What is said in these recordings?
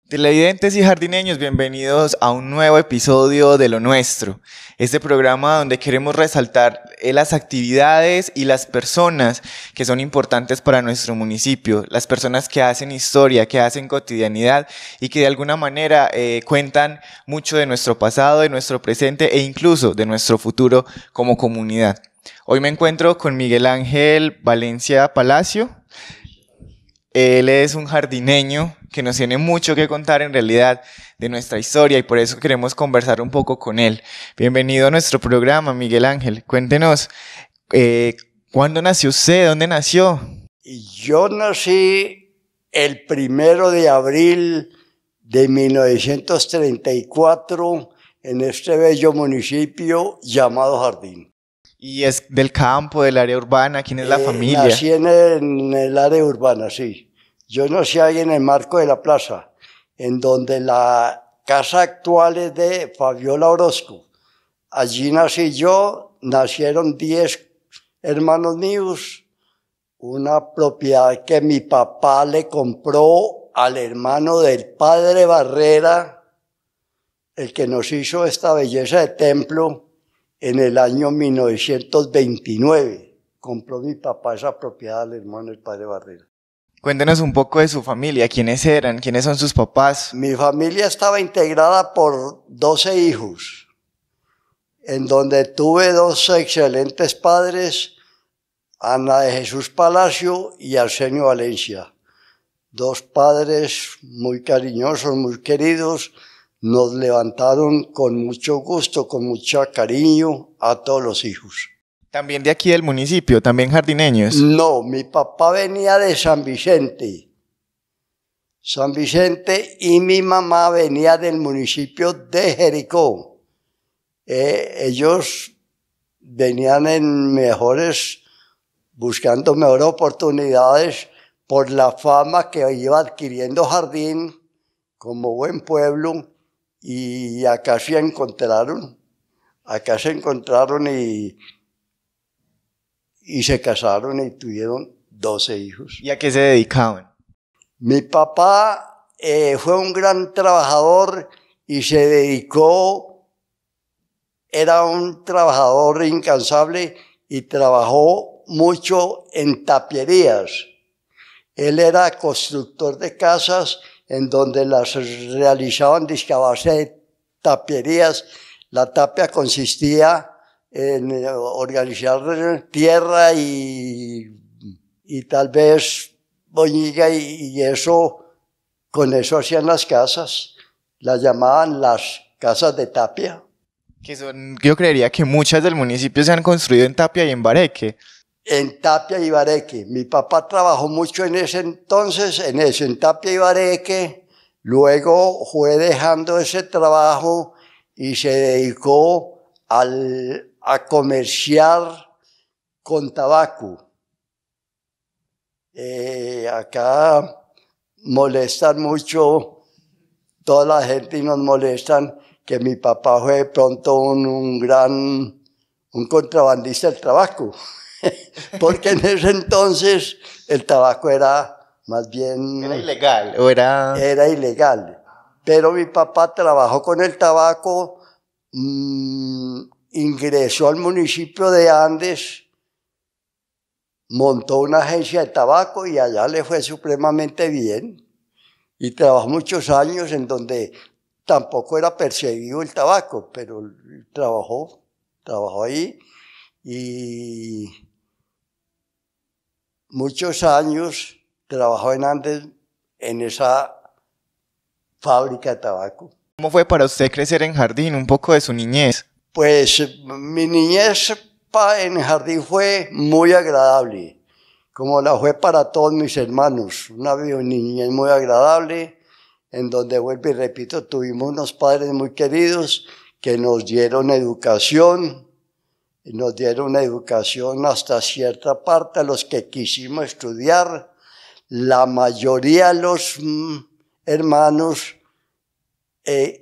Televidentes y jardineños, bienvenidos a un nuevo episodio de Lo Nuestro, este programa donde queremos resaltar las actividades y las personas que son importantes para nuestro municipio, las personas que hacen historia, que hacen cotidianidad y que de alguna manera cuentan mucho de nuestro pasado, de nuestro presente e incluso de nuestro futuro como comunidad. Hoy me encuentro con Miguel Ángel Valencia Palacio. Él es un jardineño que nos tiene mucho que contar en realidad de nuestra historia y por eso queremos conversar un poco con él. Bienvenido a nuestro programa, Miguel Ángel. Cuéntenos, ¿cuándo nació usted? ¿Dónde nació? Yo nací el 1 de abril de 1934 en este bello municipio llamado Jardín. ¿Y es del campo, del área urbana? ¿Quién es la familia? Nací en el área urbana, sí. Yo nací ahí en el marco de la plaza, en donde la casa actual es de Fabiola Orozco. Allí nací yo, nacieron 10 hermanos míos, una propiedad que mi papá le compró al hermano del padre Barrera, el que nos hizo esta belleza de templo en el año 1929. Compró mi papá esa propiedad al hermano del padre Barrera. Cuéntenos un poco de su familia, ¿quiénes eran? ¿Quiénes son sus papás? Mi familia estaba integrada por 12 hijos, en donde tuve 2 excelentes padres, Ana de Jesús Palacio y Arsenio Valencia. 2 padres muy cariñosos, muy queridos, nos levantaron con mucho gusto, con mucho cariño a todos los hijos. ¿También de aquí del municipio? ¿También jardineños? No, mi papá venía de San Vicente, y mi mamá venía del municipio de Jericó. Ellos venían buscando mejores oportunidades por la fama que iba adquiriendo Jardín como buen pueblo, y acá se encontraron y se casaron y tuvieron 12 hijos. ¿Y a qué se dedicaban? Mi papá fue un gran trabajador y era un trabajador incansable y trabajó mucho en tapicerías. Él era constructor de casas en donde las realizaban a base de tapicerías. La tapia consistía en organizar tierra y tal vez boñiga y eso, con eso hacían las casas. Las llamaban las casas de tapia. Yo creería que muchas del municipio se han construido en Tapia y en Bareque. En Tapia y Bareque. Mi papá trabajó mucho en Tapia y Bareque. Luego fue dejando ese trabajo y se dedicó a comerciar con tabaco. Acá molestan mucho toda la gente y nos molestan que mi papá fue de pronto un contrabandista del tabaco, porque en ese entonces el tabaco era más bien... ¿Era ilegal o era...? Era ilegal, pero mi papá trabajó con el tabaco, ingresó al municipio de Andes, montó una agencia de tabaco y allá le fue supremamente bien. Y trabajó muchos años en donde tampoco era perseguido el tabaco, pero trabajó ahí y muchos años trabajó en Andes en esa fábrica de tabaco. ¿Cómo fue para usted crecer en Jardín? Un poco de su niñez. Pues mi niñez en Jardín fue muy agradable, como la fue para todos mis hermanos. Una niñez muy agradable, en donde, vuelvo y repito, tuvimos unos padres muy queridos que nos dieron educación hasta cierta parte a los que quisimos estudiar. La mayoría de los hermanos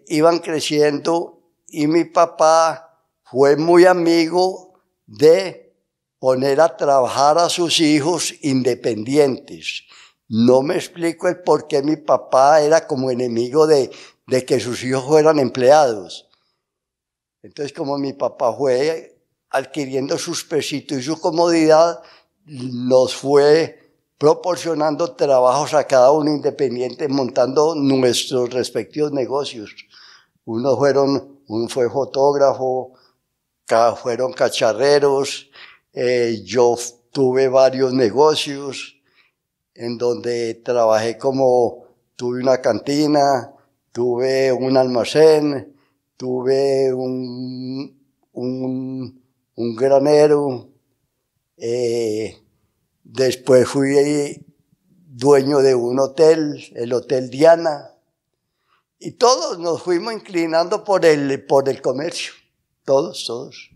iban creciendo y mi papá fue muy amigo de poner a trabajar a sus hijos independientes. No me explico el por qué mi papá era como enemigo de que sus hijos fueran empleados. Entonces, como mi papá fue adquiriendo sus pesitos y su comodidad, nos fue proporcionando trabajos a cada uno independiente, montando nuestros respectivos negocios. Uno fue fotógrafo, fueron cacharreros, yo tuve varios negocios en donde trabajé tuve una cantina, tuve un almacén, tuve un granero, después fui dueño de un hotel, el Hotel Diana, y todos nos fuimos inclinando por el comercio, todos.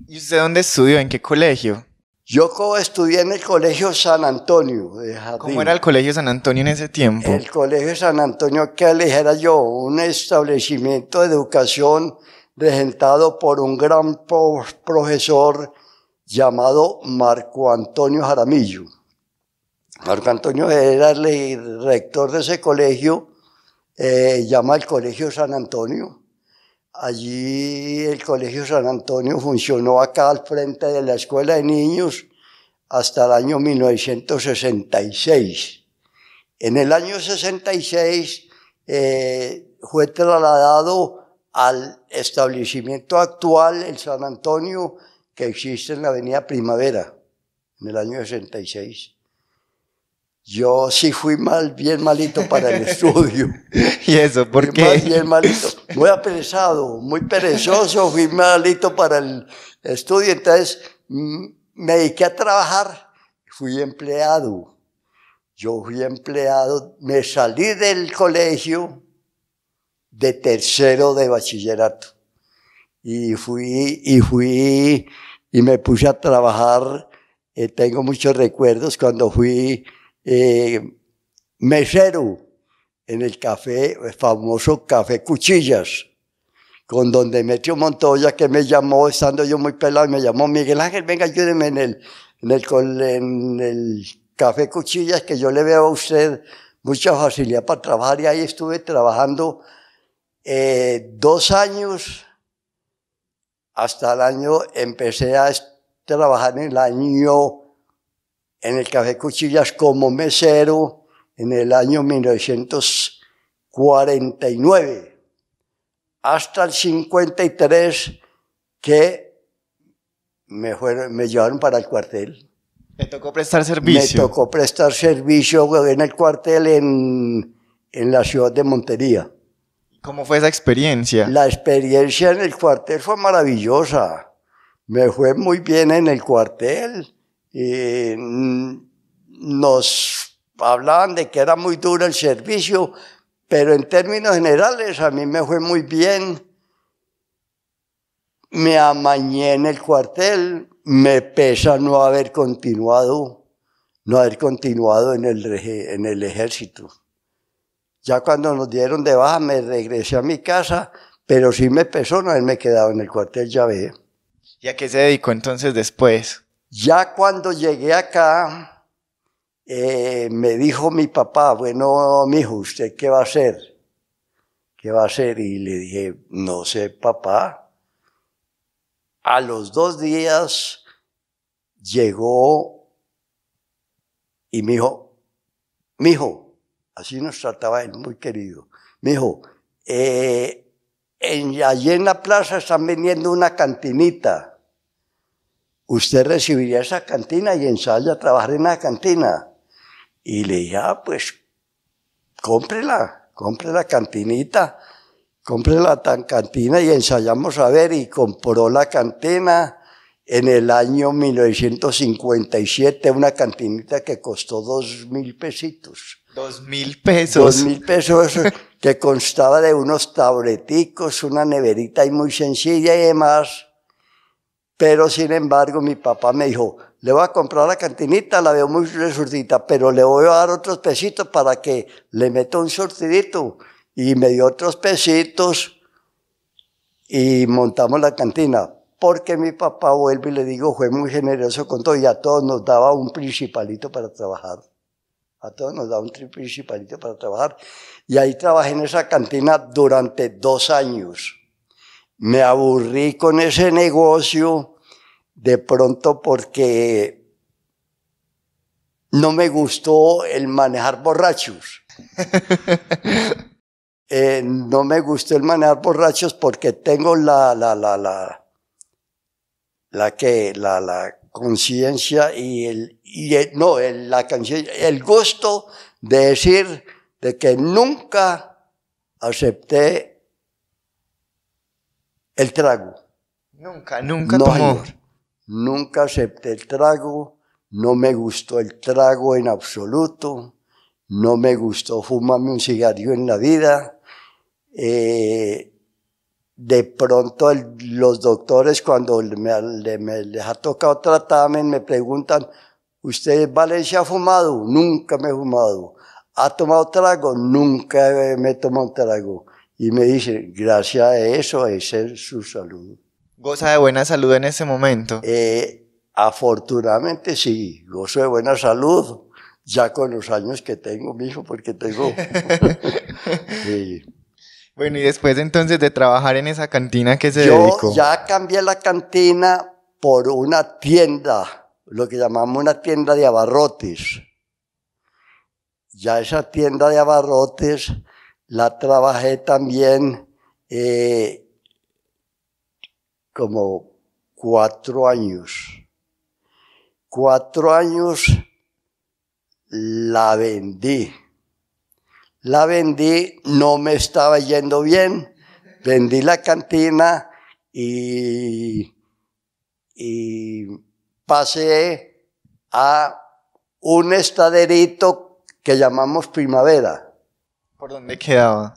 ¿Y usted dónde estudió? ¿En qué colegio? Yo estudié en el Colegio San Antonio de Jardín. ¿Cómo era el Colegio San Antonio en ese tiempo? El Colegio San Antonio, que le dijera yo, un establecimiento de educación regentado por un gran profesor llamado Marco Antonio Jaramillo. Marco Antonio era el rector de ese colegio, llama el Colegio San Antonio. Allí el Colegio San Antonio funcionó acá al frente de la Escuela de Niños hasta el año 1966. En el año 66 fue trasladado al establecimiento actual, el San Antonio, que existe en la Avenida Primavera, en el año 66. Yo sí fui bien malito para el estudio. ¿Y eso por qué? Bien malito, muy apresado, muy perezoso, fui malito para el estudio. Entonces me dediqué a trabajar, fui empleado. Yo fui empleado, me salí del colegio de tercero de bachillerato y me puse a trabajar. Tengo muchos recuerdos cuando fui mesero en el famoso Café Cuchillas, con don Demetrio Montoya, que me llamó, estando yo muy pelado, y me llamó: Miguel Ángel, venga, ayúdeme en el Café Cuchillas, que yo le veo a usted mucha facilidad para trabajar. Y ahí estuve trabajando 2 años, hasta el año, empecé a trabajar en el Café Cuchillas como mesero en el año 1949, hasta el 53, que me llevaron para el cuartel. ¿Le tocó prestar servicio? Me tocó prestar servicio en el cuartel en la ciudad de Montería. ¿Cómo fue esa experiencia? La experiencia en el cuartel fue maravillosa. Me fue muy bien en el cuartel. Nos hablaban de que era muy duro el servicio, pero en términos generales a mí me fue muy bien. Me amañé en el cuartel, me pesa no haber continuado en el ejército. Ya cuando nos dieron de baja me regresé a mi casa, pero sí me pesó no haberme quedado en el cuartel, ya ve. ¿Y a qué se dedicó entonces después? Ya cuando llegué acá, me dijo mi papá: bueno, mijo, ¿usted qué va a hacer? ¿Qué va a hacer? Y le dije: no sé, papá. A los 2 días llegó y me dijo: mijo, así nos trataba él, muy querido, mijo, allí en la plaza están vendiendo una cantinita. ¿Usted recibiría esa cantina y ensaya a trabajar en la cantina? Y le dije: pues compre la cantinita, compre la cantina y ensayamos a ver. Y compró la cantina en el año 1957, una cantinita que costó 2,000 pesitos. 2,000 pesos. 2,000 pesos, que constaba de unos tableticos, una neverita y muy sencilla y demás. Pero sin embargo mi papá me dijo: le voy a comprar la cantinita, la veo muy resurtita, pero le voy a dar otros pesitos para que le meta un surtidito. Y me dio otros pesitos y montamos la cantina. Porque mi papá, vuelve y le digo, fue muy generoso con todo y a todos nos daba un principalito para trabajar. A todos nos da un principalito para trabajar. Y ahí trabajé en esa cantina durante 2 años. Me aburrí con ese negocio de pronto porque no me gustó el manejar borrachos. No me gustó el manejar borrachos porque tengo la conciencia el gusto de decir de que nunca acepté el trago. Nunca No, tomó. señor. Nunca acepté el trago, no me gustó el trago en absoluto, no me gustó fumarme un cigarrillo en la vida. De pronto los doctores cuando les ha tocado tratarme me preguntan, ¿usted Valencia ha fumado? Nunca me he fumado. ¿Ha tomado trago? Nunca me he tomado un trago. Y me dicen, gracias a eso, esa es su salud. ¿Goza de buena salud en ese momento? Afortunadamente sí, gozo de buena salud, ya con los años que tengo, mijo, porque tengo... sí. Bueno, y después entonces de trabajar en esa cantina, ¿qué se Yo dedicó? ya cambié la cantina por una tienda, lo que llamamos una tienda de abarrotes. Ya esa tienda de abarrotes la trabajé también como 4 años. 4 años la vendí. La vendí, no me estaba yendo bien. Vendí la cantina y pasé a un estaderito que llamamos Primavera. ¿Por dónde quedaba?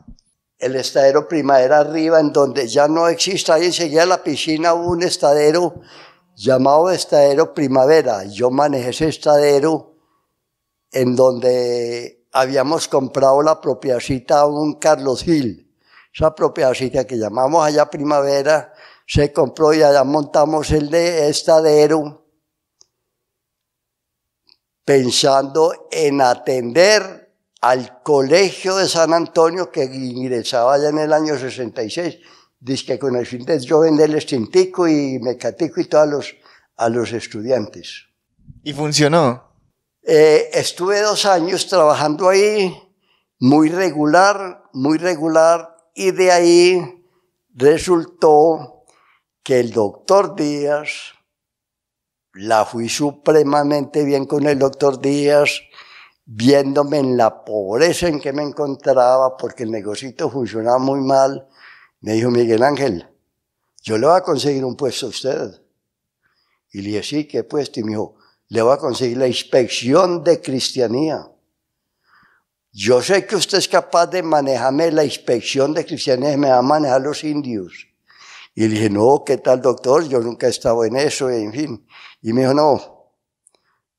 El estadero Primavera arriba, en donde ya no existe, ahí enseguida la piscina hubo un estadero llamado Estadero Primavera. Yo manejé ese estadero en donde habíamos comprado la propiedadcita a un Carlos Gil. Esa propiedadcita que llamamos allá Primavera se compró y allá montamos el de estadero pensando en atender al colegio de San Antonio que ingresaba allá en el año 66. Dice que con el fin de yo venderles tintico y mecatico y todo a los estudiantes. ¿Y funcionó? Estuve 2 años trabajando ahí, muy regular, y de ahí resultó que el doctor Díaz, la fui supremamente bien con el doctor Díaz, viéndome en la pobreza en que me encontraba, porque el negocito funcionaba muy mal. Me dijo, Miguel Ángel, yo le voy a conseguir un puesto a usted. Y le dije, sí, ¿qué puesto? Y me dijo, le voy a conseguir la inspección de cristianía. Yo sé que usted es capaz de manejarme la inspección de cristianía y me va a manejar los indios. Y le dije, no, ¿qué tal, doctor? Yo nunca he estado en eso, en fin. Y me dijo, no,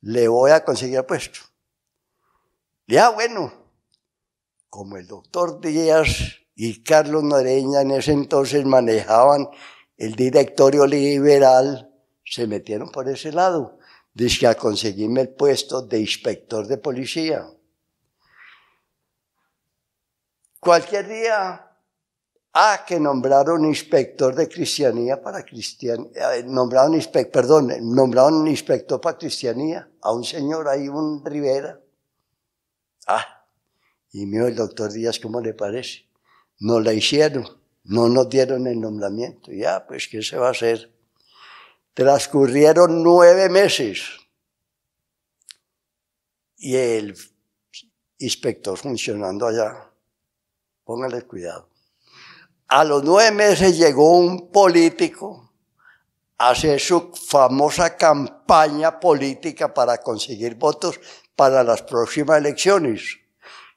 le voy a conseguir el puesto. Le dije, bueno, como el doctor Díaz y Carlos Noreña en ese entonces manejaban el directorio liberal, se metieron por ese lado. Dice a conseguirme el puesto de inspector de policía. Cualquier día, que nombraron inspector de cristianía para cristianía, nombraron inspector para cristianía a un señor ahí, un Rivera. Y me dijo el doctor Díaz, ¿cómo le parece? No la hicieron, no nos dieron el nombramiento. Ya, pues, ¿qué se va a hacer? Transcurrieron 9 meses y el inspector funcionando allá. Póngale cuidado. A los 9 meses llegó un político a hacer su famosa campaña política para conseguir votos para las próximas elecciones.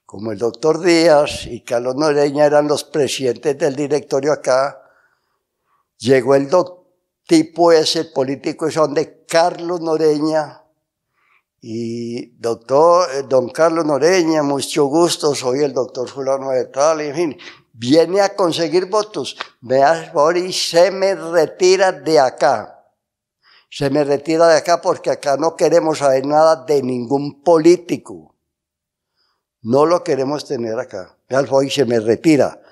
Como el doctor Díaz y Carlos Noreña eran los presidentes del directorio acá, llegó el tipo ese, el político ese, donde Carlos Noreña, y don Carlos Noreña, mucho gusto, soy el doctor fulano de tal, en fin, viene a conseguir votos, me hace favor y se me retira de acá. Se me retira de acá porque acá no queremos saber nada de ningún político. no lo queremos tener acá. Y se me retira.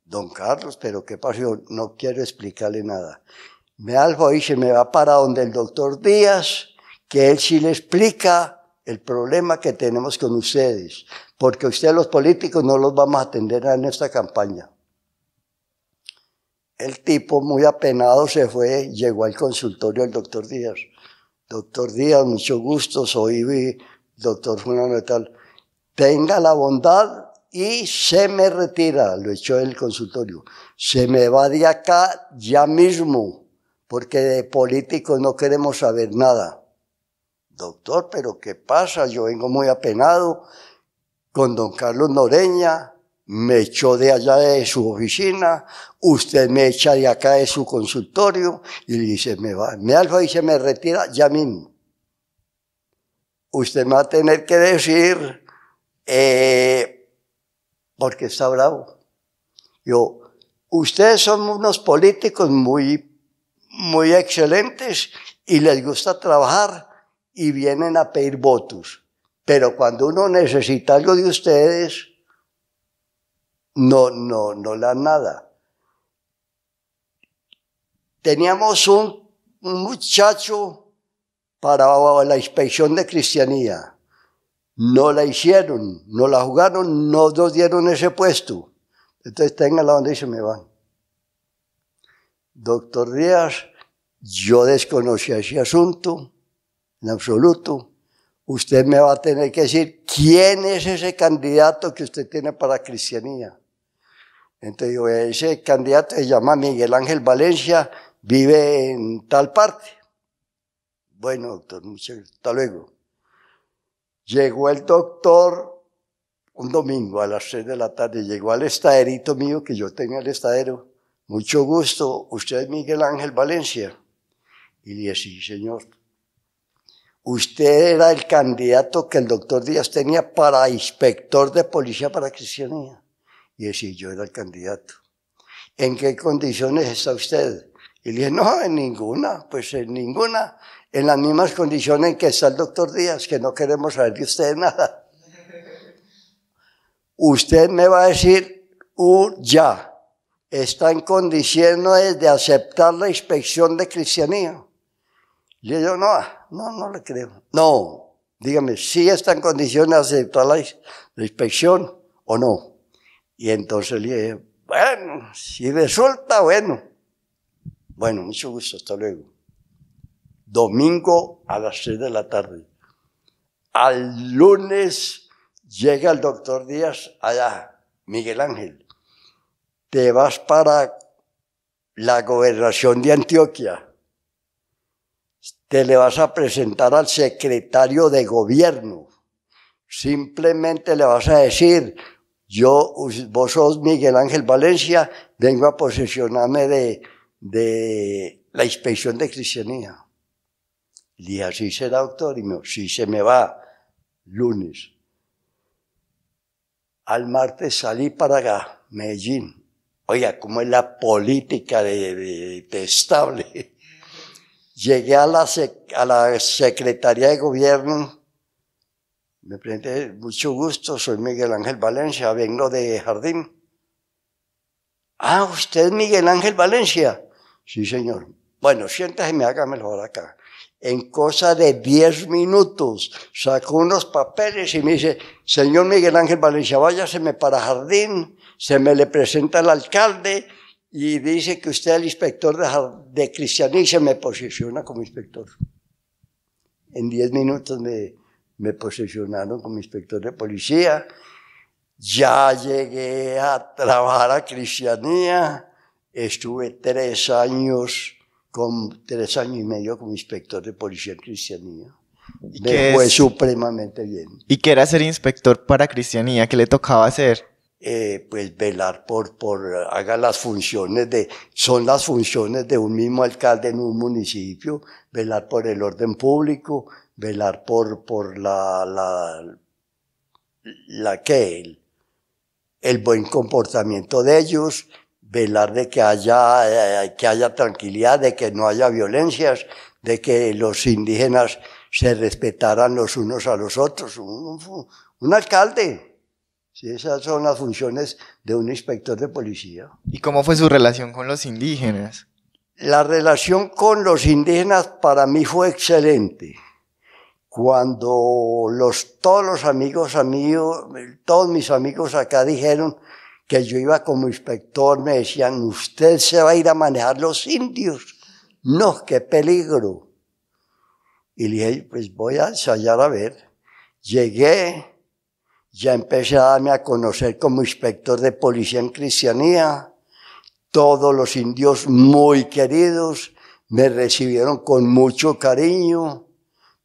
Don Carlos, pero ¿qué pasó? No quiero explicarle nada. Me algo y se me va para donde el doctor Díaz, que él sí le explica el problema que tenemos con ustedes, porque ustedes los políticos no los vamos a atender en esta campaña. El tipo muy apenado se fue, llegó al consultorio del doctor Díaz. Doctor Díaz, mucho gusto, soy doctor fulano de tal. Tenga la bondad y se me retira, lo echó del consultorio. Se me va de acá ya mismo, porque de políticos no queremos saber nada. Doctor, ¿pero qué pasa? Yo vengo muy apenado con don Carlos Noreña, me echó de allá de su oficina, usted me echa de acá de su consultorio, y dice, me alfa y se me retira ya mismo. Usted me va a tener que decir, porque está bravo. Ustedes son unos políticos muy excelentes y les gusta trabajar y vienen a pedir votos. Pero cuando uno necesita algo de ustedes, no le dan nada. Teníamos un muchacho para la inspección de cristianía. No la hicieron, no la jugaron, no nos dieron ese puesto. Entonces ténganla donde se me van. Doctor Díaz, yo desconocía ese asunto, en absoluto. Usted me va a tener que decir quién es ese candidato que usted tiene para cristianía. Entonces yo, ese candidato se llama Miguel Ángel Valencia, vive en tal parte. Bueno, doctor, muchas gracias, hasta luego. Llegó el doctor un domingo a las 3 de la tarde, llegó al estaderito mío, que yo tenía el estadero. Mucho gusto, usted es Miguel Ángel Valencia. Y le dije, sí, señor. Usted era el candidato que el doctor Díaz tenía para inspector de policía para cristianía. Y decía, yo era el candidato. ¿En qué condiciones está usted? Y le dije, no, en ninguna, pues en ninguna. En las mismas condiciones en que está el doctor Díaz, que no queremos saber de usted nada. Usted me va a decir, ya, está en condiciones de aceptar la inspección de cristianía. Le digo, no le creo. No, dígame, ¿sí está en condiciones de aceptar la inspección o no? Y entonces le dije, bueno, si resulta, bueno. Bueno, mucho gusto, hasta luego. Domingo a las 3 de la tarde. Al lunes llega el doctor Díaz allá, Miguel Ángel. Te vas para la gobernación de Antioquia. Te le vas a presentar al secretario de gobierno. Simplemente le vas a decir, vos sos Miguel Ángel Valencia, vengo a posesionarme de la inspección de cristianía. Le dije, ¿así será, doctor? Y me dijo, sí, se me va, lunes. Al martes salí para acá, Medellín. Oiga, ¿cómo es la política detestable? Llegué a la Secretaría de Gobierno, me presenté, mucho gusto, soy Miguel Ángel Valencia, vengo de Jardín. Ah, ¿usted es Miguel Ángel Valencia? Sí, señor. Bueno, siéntese y me hágame el favor acá. En cosa de 10 minutos sacó unos papeles y me dice, señor Miguel Ángel Valencia, váyaseme para Jardín, se me le presenta al alcalde y dice que usted es el inspector de cristianía y se me posiciona como inspector. En 10 minutos me posicionaron como inspector de policía. Ya llegué a trabajar a cristianía, estuve 3 años y medio como inspector de policía en cristianía. Me fue supremamente bien. ¿Y qué era ser inspector para cristianía? ¿Qué le tocaba hacer? Pues velar haga las funciones son las funciones de un mismo alcalde en un municipio, velar por el orden público, velar por el buen comportamiento de ellos, velar de que haya tranquilidad, de que no haya violencias, de que los indígenas se respetaran los unos a los otros. Un alcalde. Sí, esas son las funciones de un inspector de policía. ¿Y cómo fue su relación con los indígenas? La relación con los indígenas para mí fue excelente. Cuando todos los amigos míos, todos mis amigos acá dijeron que yo iba como inspector, me decían, usted se va a ir a manejar los indios. No, qué peligro. Y le dije, pues voy a ensayar a ver. Llegué, ya empecé a darme a conocer como inspector de policía en Cristianía. Todos los indios muy queridos, me recibieron con mucho cariño.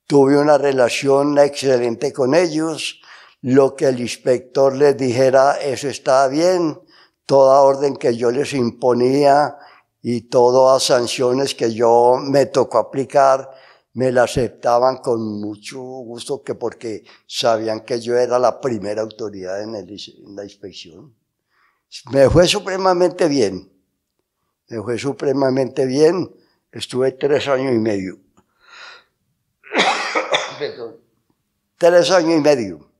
Tuve una relación excelente con ellos. Lo que el inspector les dijera, eso estaba bien. Toda orden que yo les imponía y todas sanciones que yo me tocó aplicar, me la aceptaban con mucho gusto, porque sabían que yo era la primera autoridad en la inspección. Me fue supremamente bien. Me fue supremamente bien. Estuve 3 años y medio. 3 años y medio.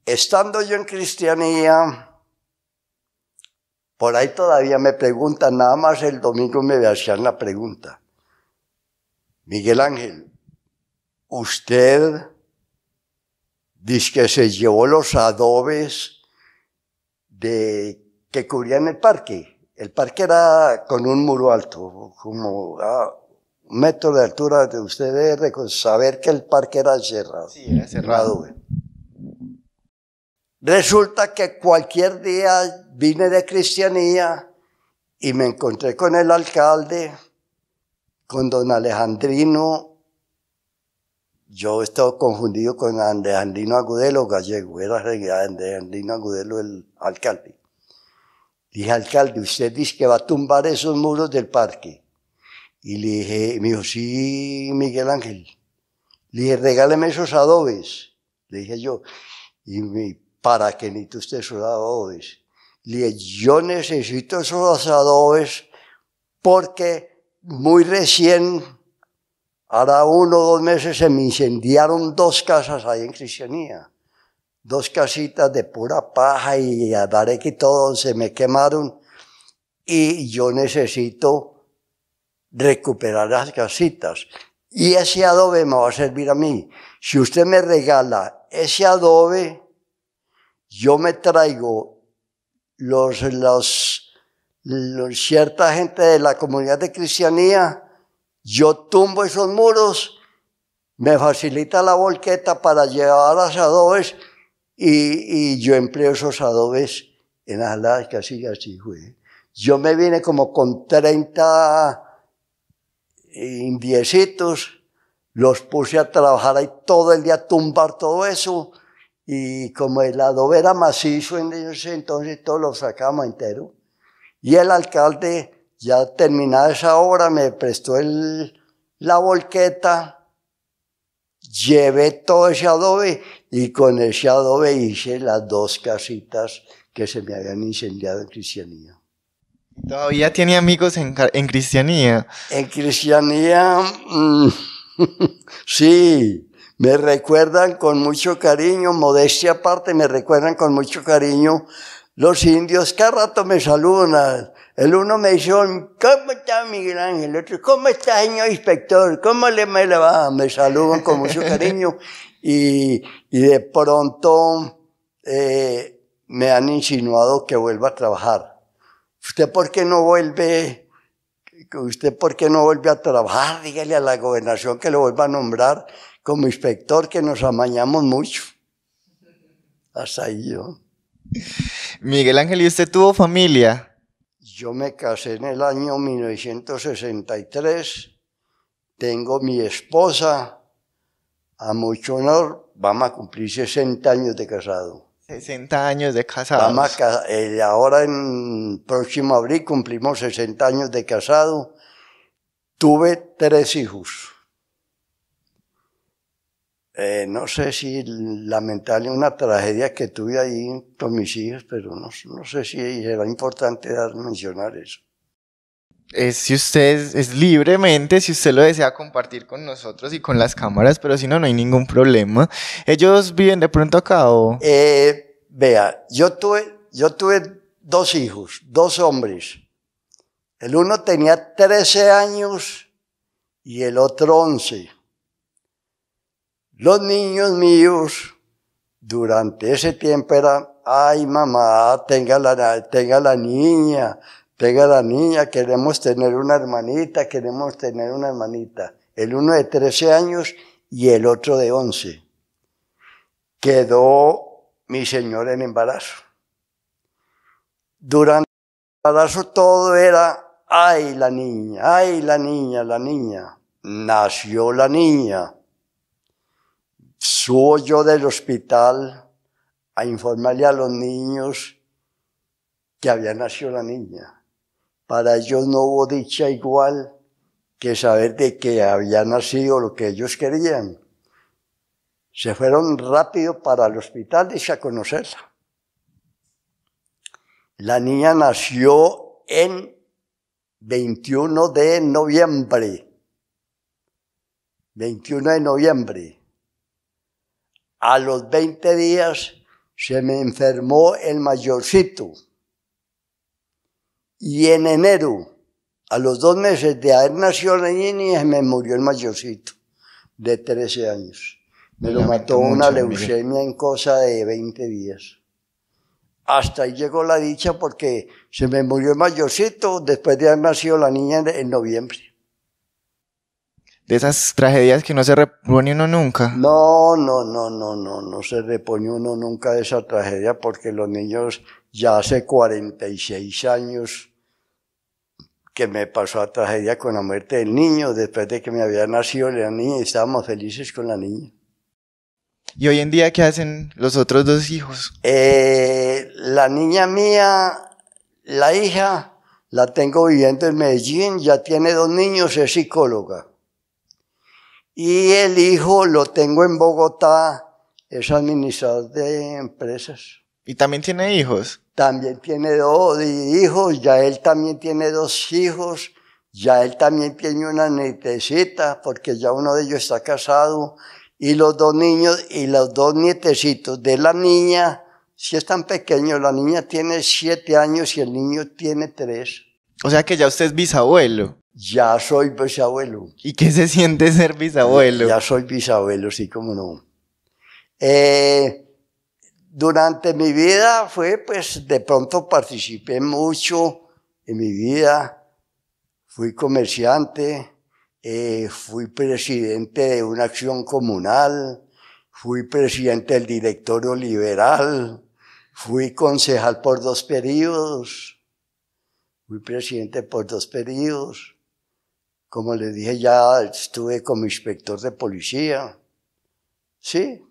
Estando yo en Cristianía, por ahí todavía me preguntan, nada más el domingo me hacían la pregunta. Miguel Ángel, usted dice que se llevó los adobes que cubrían el parque. El parque era con un muro alto, como 1 metro de altura. De usted debe saber que el parque era cerrado. Sí, era cerrado. Resulta que cualquier día vine de Cristianía y me encontré con el alcalde, con don Alejandrino. Yo estaba confundido con Alejandrino Agudelo Gallego, era Alejandrino Agudelo el alcalde. Dije, alcalde, usted dice que va a tumbar esos muros del parque. Y le dije, me dijo, sí, Miguel Ángel. Le dije, regáleme esos adobes. Le dije yo, ¿para qué necesita usted esos adobes? Le dije, yo necesito esos adobes porque muy recién, hará 1 o 2 meses, se me incendiaron 2 casas ahí en Cristianía. 2 casitas de pura paja y adaré y todo, se me quemaron. Y yo necesito recuperar las casitas. Y ese adobe me va a servir a mí. Si usted me regala ese adobe, yo me traigo cierta gente de la comunidad de Cristianía, yo tumbo esos muros, me facilita la volqueta para llevar los adobes y yo empleo esos adobes en las casillas. Así fue. Yo me vine como con 30 indiecitos, los puse a trabajar ahí todo el día a tumbar todo eso. Y como el adobe era macizo en ese entonces, todo lo sacábamos entero. Y el alcalde, ya terminada esa obra, me prestó la volqueta, llevé todo ese adobe y con ese adobe hice las 2 casitas que se me habían incendiado en Cristianía. ¿Todavía tiene amigos en Cristianía? En Cristianía, sí. Me recuerdan con mucho cariño, modestia aparte, me recuerdan con mucho cariño los indios. Cada rato me saludan. El uno me dice, ¿cómo está Miguel Ángel? El otro, ¿cómo está señor inspector? ¿Cómo le va? Me saludan con mucho cariño. Y de pronto me han insinuado que vuelva a trabajar. ¿Usted por qué no vuelve a trabajar? Dígale a la gobernación que lo vuelva a nombrar como inspector, que nos amañamos mucho. Hasta ahí yo. Miguel Ángel, ¿y usted tuvo familia? Yo me casé en el año 1963. Tengo mi esposa. A mucho honor, vamos a cumplir 60 años de casado. 60 años de casados. Ahora en próximo abril cumplimos 60 años de casado. Tuve 3 hijos. No sé si lamentable una tragedia que tuve ahí con mis hijos, pero no sé si era importante mencionar eso. Si usted es libremente, si usted lo desea compartir con nosotros y con las cámaras, pero si no, no hay ningún problema. ¿Ellos viven de pronto acá o...? Vea, yo tuve dos hijos, dos hombres. El uno tenía 13 años y el otro 11. Los niños míos durante ese tiempo eran, ay mamá, tenga la niña, queremos tener una hermanita, queremos tener una hermanita. El uno de 13 años y el otro de 11. Quedó mi señora en embarazo. Durante el embarazo todo era, ay la niña, ay la niña, la niña. Nació la niña. Subo yo del hospital a informarle a los niños que había nacido la niña. Para ellos no hubo dicha igual que saber de que había nacido lo que ellos querían. Se fueron rápido para el hospital y a conocerla. La niña nació en 21 de noviembre. 21 de noviembre. A los 20 días se me enfermó el mayorcito. Y en enero, a los 2 meses de haber nacido la niña, me murió el mayorcito, de 13 años. Me lo mató una leucemia en cosa de 20 días. Hasta ahí llegó la dicha porque se me murió el mayorcito después de haber nacido la niña en noviembre. De esas tragedias que no se repone uno nunca. No se repone uno nunca de esa tragedia porque los niños ya hace 46 años que me pasó la tragedia con la muerte del niño, después de que me había nacido la niña y estábamos felices con la niña. ¿Y hoy en día qué hacen los otros 2 hijos? La niña mía, la hija, la tengo viviendo en Medellín, ya tiene 2 niños, es psicóloga. Y el hijo lo tengo en Bogotá, es administrador de empresas. ¿Y también tiene hijos? También tiene 2 hijos, ya él también tiene 2 hijos, ya él también tiene una nietecita, porque ya uno de ellos está casado, y los 2 niños y los 2 nietecitos de la niña, si están pequeños, la niña tiene 7 años y el niño tiene 3. O sea que ya usted es bisabuelo. Ya soy bisabuelo. ¿Y qué se siente ser bisabuelo? Ya soy bisabuelo, sí, cómo no. Durante mi vida pues de pronto participé mucho en mi vida. Fui comerciante, fui presidente de una acción comunal, fui presidente del directorio liberal, fui concejal por 2 periodos, fui presidente por 2 periodos. Como les dije, ya estuve como inspector de policía. Sí.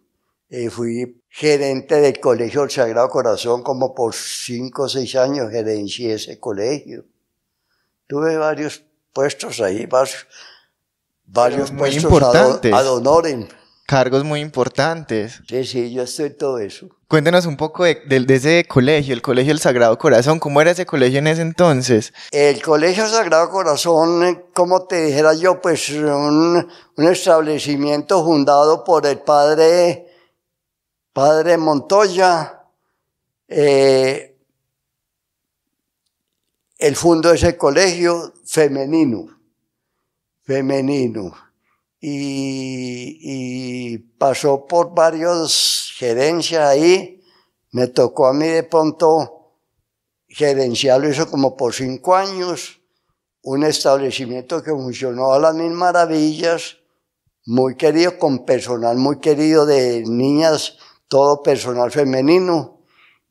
Fui gerente del Colegio del Sagrado Corazón como por 5 o 6 años, gerencié ese colegio. Tuve varios puestos ahí, varios muy puestos importantes. ad honorem. Cargos muy importantes. Sí, yo estoy en todo eso. Cuéntenos un poco de ese colegio, el Colegio del Sagrado Corazón. ¿Cómo era ese colegio en ese entonces? El Colegio Sagrado Corazón, como te dijera yo, pues un establecimiento fundado por el padre Montoya. Él fundó ese colegio femenino. Y pasó por varias gerencias ahí. Me tocó a mí de pronto gerenciarlo, hizo como por 5 años, un establecimiento que funcionó a las mil maravillas, muy querido, con personal muy querido de niñas, todo personal femenino.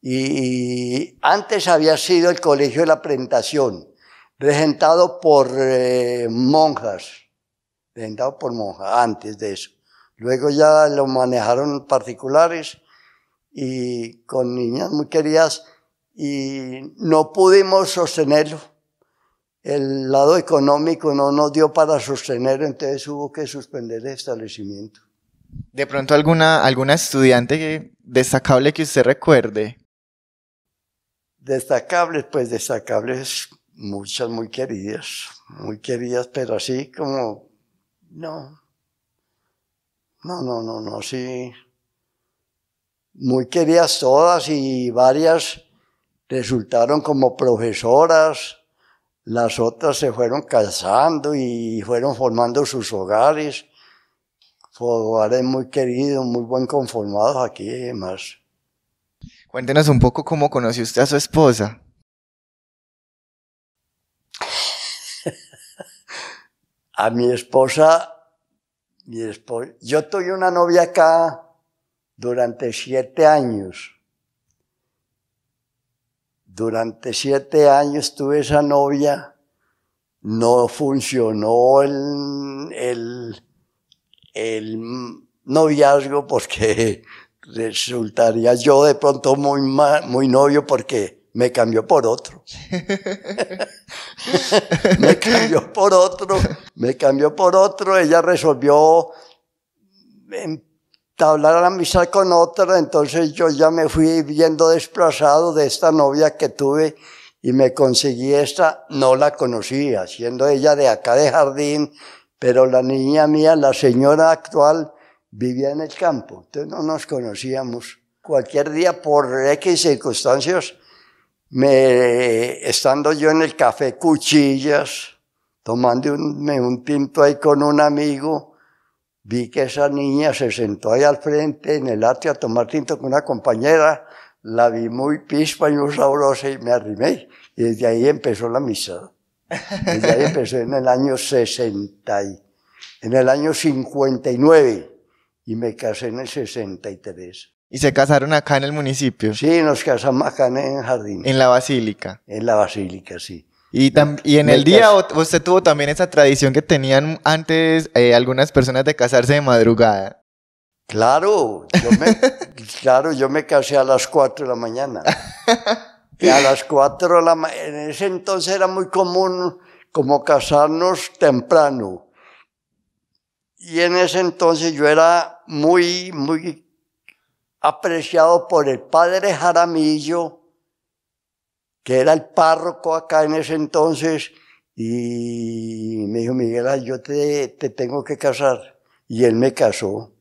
Y antes había sido el Colegio de la Presentación, regentado por monjas. Antes de eso. Luego ya lo manejaron particulares y con niñas muy queridas y no pudimos sostenerlo. El lado económico no nos dio para sostenerlo, entonces hubo que suspender el establecimiento. ¿De pronto alguna estudiante destacable que usted recuerde? Destacables, muchas muy queridas, pero así como, no, sí, muy queridas todas y varias resultaron como profesoras, las otras se fueron casando y fueron formando sus hogares muy queridos, muy buen conformados aquí y demás. Cuéntenos un poco cómo conoció usted a su esposa. A mi esposa, yo tuve una novia acá durante 7 años. Durante 7 años tuve esa novia, no funcionó el noviazgo porque resultaría yo de pronto muy novio porque me cambió por otro. me cambió por otro, ella resolvió entablar la amistad con otra, entonces yo ya me fui viendo desplazado de esta novia que tuve y me conseguí esta, no la conocía, siendo ella de acá de Jardín, pero la niña mía, la señora actual, vivía en el campo, entonces no nos conocíamos. Cualquier día, por X circunstancias, estando yo en el café Cuchillas, tomando un tinto ahí con un amigo, vi que esa niña se sentó ahí al frente en el atrio a tomar tinto con una compañera, la vi muy pispa y muy sabrosa y me arrimé. Y desde ahí empezó la amistad. Desde ahí empezó en el año 59 y me casé en el 63. ¿Y se casaron acá en el municipio? Sí, nos casamos acá en Jardín. En la Basílica. En la Basílica, sí. Y en el día usted tuvo también esa tradición que tenían antes algunas personas de casarse de madrugada. Claro, yo me casé a las 4 de la mañana. Y a las 4 de la mañana, en ese entonces era muy común como casarnos temprano. Y en ese entonces yo era muy apreciado por el padre Jaramillo, que era el párroco acá en ese entonces, y me dijo: Miguel, yo te tengo que casar. Y él me casó.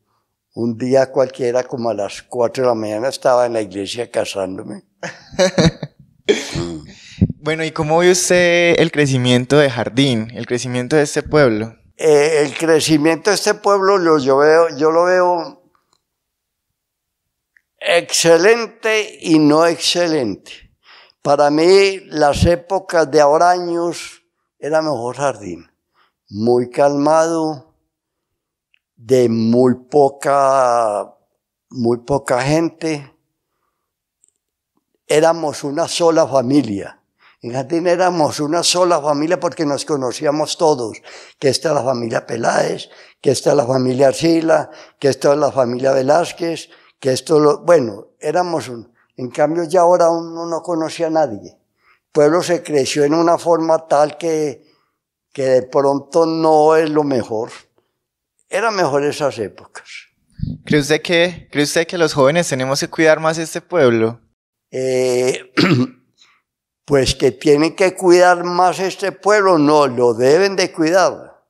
Un día cualquiera, como a las 4 de la mañana, estaba en la iglesia casándome. Bueno, ¿y cómo vio usted el crecimiento de Jardín, el crecimiento de este pueblo? El crecimiento de este pueblo yo lo veo excelente y no excelente. Para mí, las épocas de ahora años era mejor Jardín. Muy calmado, de muy poca gente. Éramos una sola familia. En Jardín éramos una sola familia porque nos conocíamos todos. Que esta es la familia Peláez, que esta es la familia Arcila, que esta es la familia Velázquez, que éramos un... En cambio, ya ahora uno no conocía a nadie. El pueblo se creció en una forma tal que de pronto no es lo mejor. Eran mejor esas épocas. ¿Cree usted que los jóvenes tenemos que cuidar más este pueblo? Pues que tienen que cuidar más este pueblo, no, lo deben de cuidar.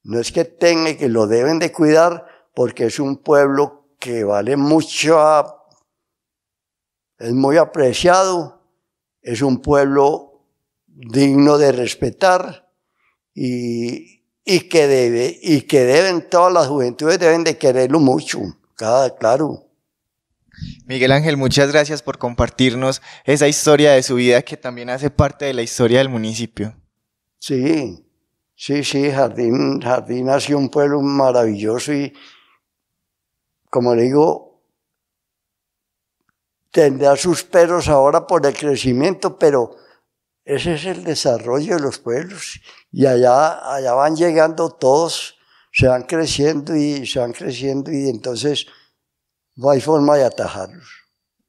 No es que tengan, que lo deben de cuidar porque es un pueblo que vale mucho, es muy apreciado, es un pueblo digno de respetar y que deben, todas las juventudes deben de quererlo mucho, claro. Miguel Ángel, muchas gracias por compartirnos esa historia de su vida que también hace parte de la historia del municipio. Sí, Jardín ha sido un pueblo maravilloso y, como le digo, tendrá sus peros ahora por el crecimiento, pero ese es el desarrollo de los pueblos. Y allá van llegando todos, se van creciendo y entonces no hay forma de atajarlos.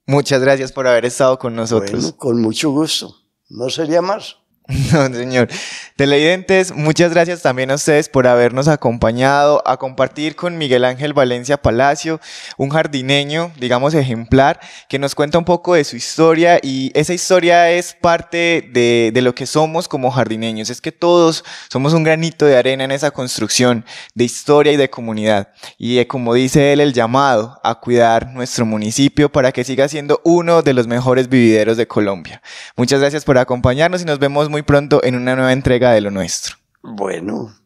Muchas gracias por haber estado con nosotros. Bueno, con mucho gusto. ¿No sería más? No, señor. Televidentes, muchas gracias también a ustedes por habernos acompañado a compartir con Miguel Ángel Valencia Palacio, un jardineño, digamos, ejemplar, que nos cuenta un poco de su historia, y esa historia es parte de lo que somos como jardineños. Es que todos somos un granito de arena en esa construcción de historia y de comunidad. Y como dice él, el llamado a cuidar nuestro municipio para que siga siendo uno de los mejores vivideros de Colombia. Muchas gracias por acompañarnos y nos vemos muy pronto en una nueva entrega de Lo Nuestro. Bueno.